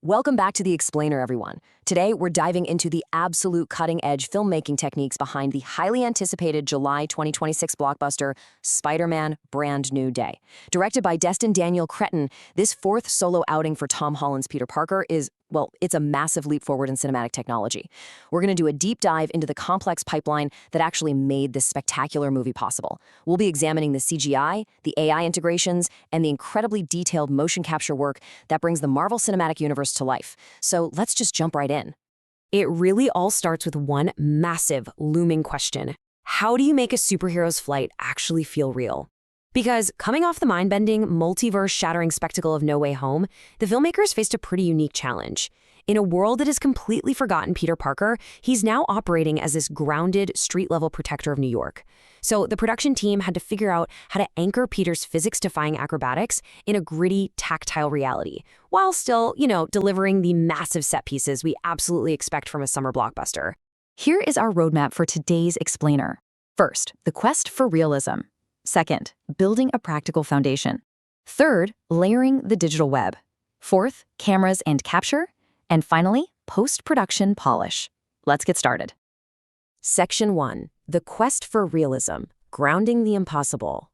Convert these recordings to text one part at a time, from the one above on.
Welcome back to The Explainer, everyone. Today, we're diving into the absolute cutting-edge filmmaking techniques behind the highly anticipated July 2026 blockbuster, Spider-Man: Brand New Day. Directed by Destin Daniel Cretton, this fourth solo outing for Tom Holland's Peter Parker is, well, it's a massive leap forward in cinematic technology. We're going to do a deep dive into the complex pipeline that actually made this spectacular movie possible. We'll be examining the CGI, the AI integrations, and the incredibly detailed motion capture work that brings the Marvel Cinematic Universe to life. So let's just jump right in. It really all starts with one massive, looming question. How do you make a superhero's flight actually feel real? Because coming off the mind-bending, multiverse-shattering spectacle of No Way Home, the filmmakers faced a pretty unique challenge. In a world that has completely forgotten Peter Parker, he's now operating as this grounded, street-level protector of New York. So the production team had to figure out how to anchor Peter's physics-defying acrobatics in a gritty, tactile reality, while still, delivering the massive set pieces we absolutely expect from a summer blockbuster. Here is our roadmap for today's explainer. First, the quest for realism. Second, building a practical foundation. Third, layering the digital web. Fourth, cameras and capture. And finally, post-production polish. Let's get started. Section 1. The quest for realism, grounding the impossible.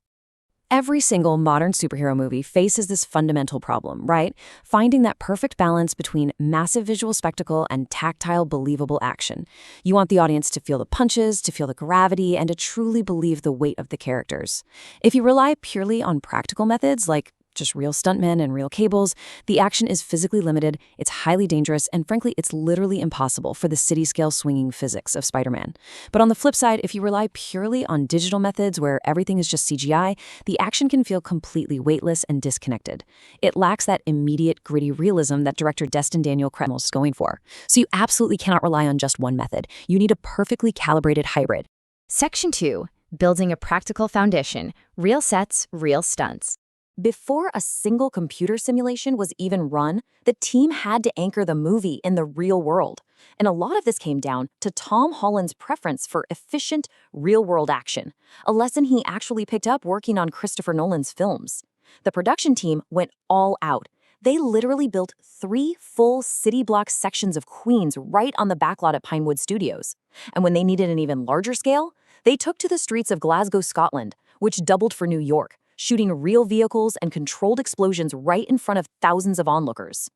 Every single modern superhero movie faces this fundamental problem, right? Finding that perfect balance between massive visual spectacle and tactile, believable action. You want the audience to feel the punches, to feel the gravity, and to truly believe the weight of the characters. If you rely purely on practical methods like just real stuntmen and real cables, the action is physically limited, it's highly dangerous, and frankly, it's literally impossible for the city-scale swinging physics of Spider-Man. But on the flip side, if you rely purely on digital methods where everything is just CGI, the action can feel completely weightless and disconnected. It lacks that immediate, gritty realism that director Destin Daniel Cretton is going for. So you absolutely cannot rely on just one method. You need a perfectly calibrated hybrid. Section 2. Building a practical foundation. Real sets, real stunts. Before a single computer simulation was even run, the team had to anchor the movie in the real world. And a lot of this came down to Tom Holland's preference for efficient, real-world action, a lesson he actually picked up working on Christopher Nolan's films. The production team went all out. They literally built 3 full city block sections of Queens right on the backlot at Pinewood Studios. And when they needed an even larger scale, they took to the streets of Glasgow, Scotland, which doubled for New York, shooting real vehicles and controlled explosions right in front of thousands of onlookers.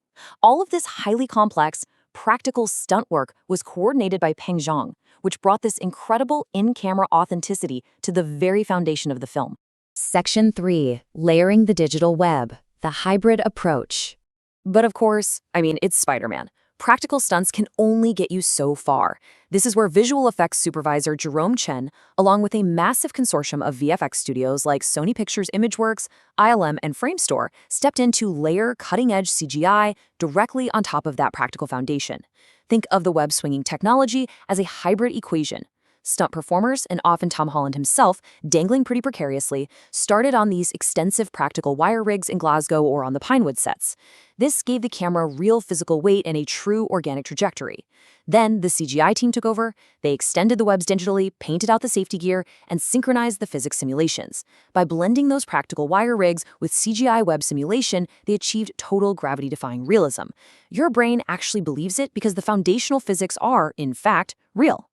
All of this highly complex, practical stunt work was coordinated by Peng Zhang, which brought this incredible in-camera authenticity to the very foundation of the film. Section 3. Layering the digital web. The hybrid approach. But of course, it's Spider-Man. Practical stunts can only get you so far. This is where visual effects supervisor Jerome Chen, along with a massive consortium of VFX studios like Sony Pictures Imageworks, ILM, and Framestore, stepped in to layer cutting-edge CGI directly on top of that practical foundation. Think of the web-swinging technology as a hybrid equation. Stunt performers, and often Tom Holland himself, dangling pretty precariously, started on these extensive practical wire rigs in Glasgow or on the Pinewood sets. This gave the camera real physical weight and a true organic trajectory. Then the CGI team took over, they extended the webs digitally, painted out the safety gear, and synchronized the physics simulations. By blending those practical wire rigs with CGI web simulation, they achieved total gravity-defying realism. Your brain actually believes it because the foundational physics are, in fact, real.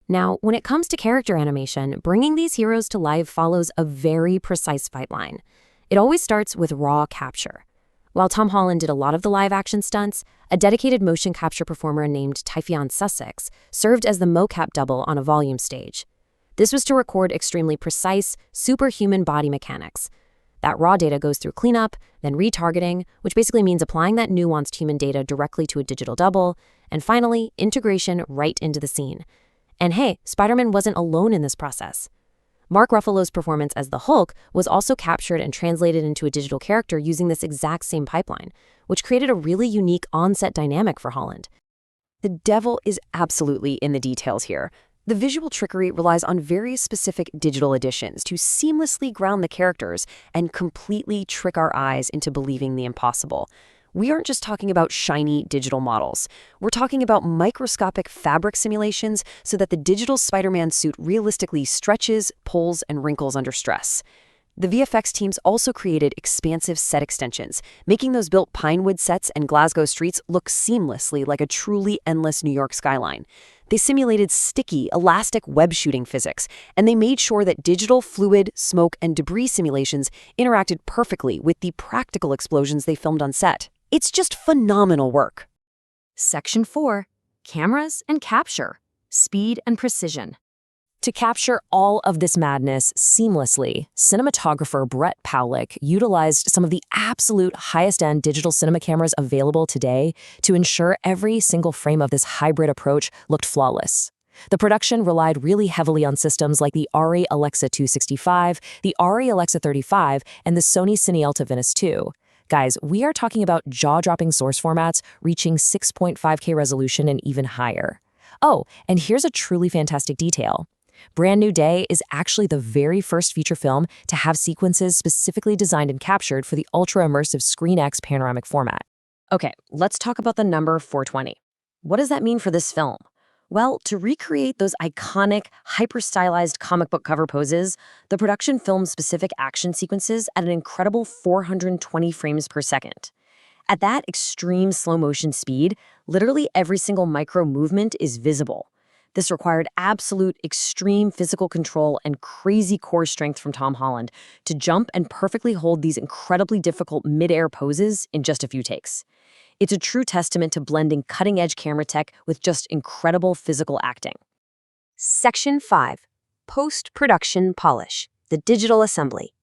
Now, when it comes to character animation, bringing these heroes to life follows a very precise fight line. It always starts with raw capture. While Tom Holland did a lot of the live-action stunts, a dedicated motion capture performer named Typhoon Sussex served as the mocap double on a volume stage. This was to record extremely precise, superhuman body mechanics. That raw data goes through cleanup, then retargeting, which basically means applying that nuanced human data directly to a digital double, and finally, integration right into the scene. And hey, Spider-Man wasn't alone in this process. Mark Ruffalo's performance as the Hulk was also captured and translated into a digital character using this exact same pipeline, which created a really unique on-set dynamic for Holland. The devil is absolutely in the details here. The visual trickery relies on very specific digital additions to seamlessly ground the characters and completely trick our eyes into believing the impossible. We aren't just talking about shiny digital models. We're talking about microscopic fabric simulations so that the digital Spider-Man suit realistically stretches, pulls, and wrinkles under stress. The VFX teams also created expansive set extensions, making those built Pinewood sets and Glasgow streets look seamlessly like a truly endless New York skyline. They simulated sticky, elastic web shooting physics, and they made sure that digital fluid, smoke, and debris simulations interacted perfectly with the practical explosions they filmed on set. It's just phenomenal work. Section 4. Cameras and capture. Speed and precision. To capture all of this madness seamlessly, cinematographer Brett Powlick utilized some of the absolute highest-end digital cinema cameras available today to ensure every single frame of this hybrid approach looked flawless. The production relied really heavily on systems like the ARRI Alexa 265, the ARRI Alexa 35, and the Sony Cinealta Venus 2. Guys, we are talking about jaw-dropping source formats reaching 6.5K resolution and even higher. Oh, and here's a truly fantastic detail. Brand New Day is actually the very first feature film to have sequences specifically designed and captured for the ultra-immersive ScreenX panoramic format. Okay, let's talk about the number 420. What does that mean for this film? Well, to recreate those iconic, hyper-stylized comic book cover poses, the production filmed specific action sequences at an incredible 420 frames per second. At that extreme slow-motion speed, literally every single micro movement is visible. This required absolute extreme physical control and crazy core strength from Tom Holland to jump and perfectly hold these incredibly difficult mid-air poses in just a few takes. It's a true testament to blending cutting-edge camera tech with just incredible physical acting. Section 5. Post-production polish. The digital assembly.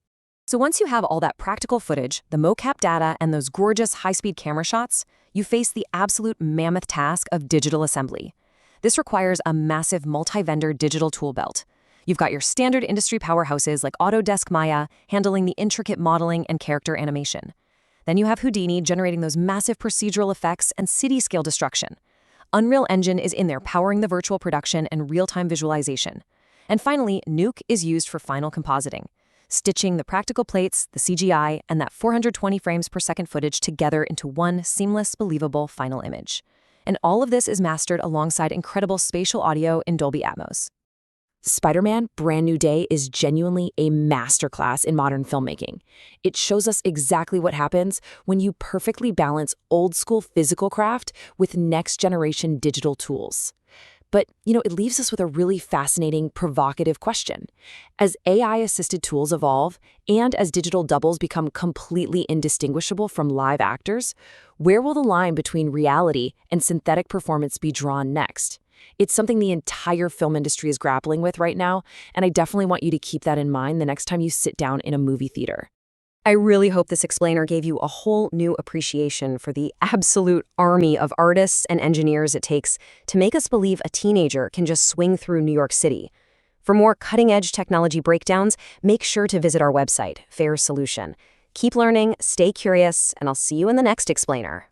So once you have all that practical footage, the mocap data, and those gorgeous high-speed camera shots, you face the absolute mammoth task of digital assembly. This requires a massive multi-vendor digital tool belt. You've got your standard industry powerhouses like Autodesk Maya handling the intricate modeling and character animation. Then you have Houdini generating those massive procedural effects and city-scale destruction. Unreal Engine is in there powering the virtual production and real-time visualization. And finally, Nuke is used for final compositing, stitching the practical plates, the CGI, and that 420 frames per second footage together into one seamless, believable final image. And all of this is mastered alongside incredible spatial audio in Dolby Atmos. Spider-Man: Brand New Day is genuinely a masterclass in modern filmmaking. It shows us exactly what happens when you perfectly balance old-school physical craft with next-generation digital tools. But, it leaves us with a really fascinating, provocative question. As AI-assisted tools evolve, and as digital doubles become completely indistinguishable from live actors, where will the line between reality and synthetic performance be drawn next? It's something the entire film industry is grappling with right now, and I definitely want you to keep that in mind the next time you sit down in a movie theater. I really hope this explainer gave you a whole new appreciation for the absolute army of artists and engineers it takes to make us believe a teenager can just swing through New York City. For more cutting-edge technology breakdowns, make sure to visit our website, Fair Solution. Keep learning, stay curious, and I'll see you in the next explainer.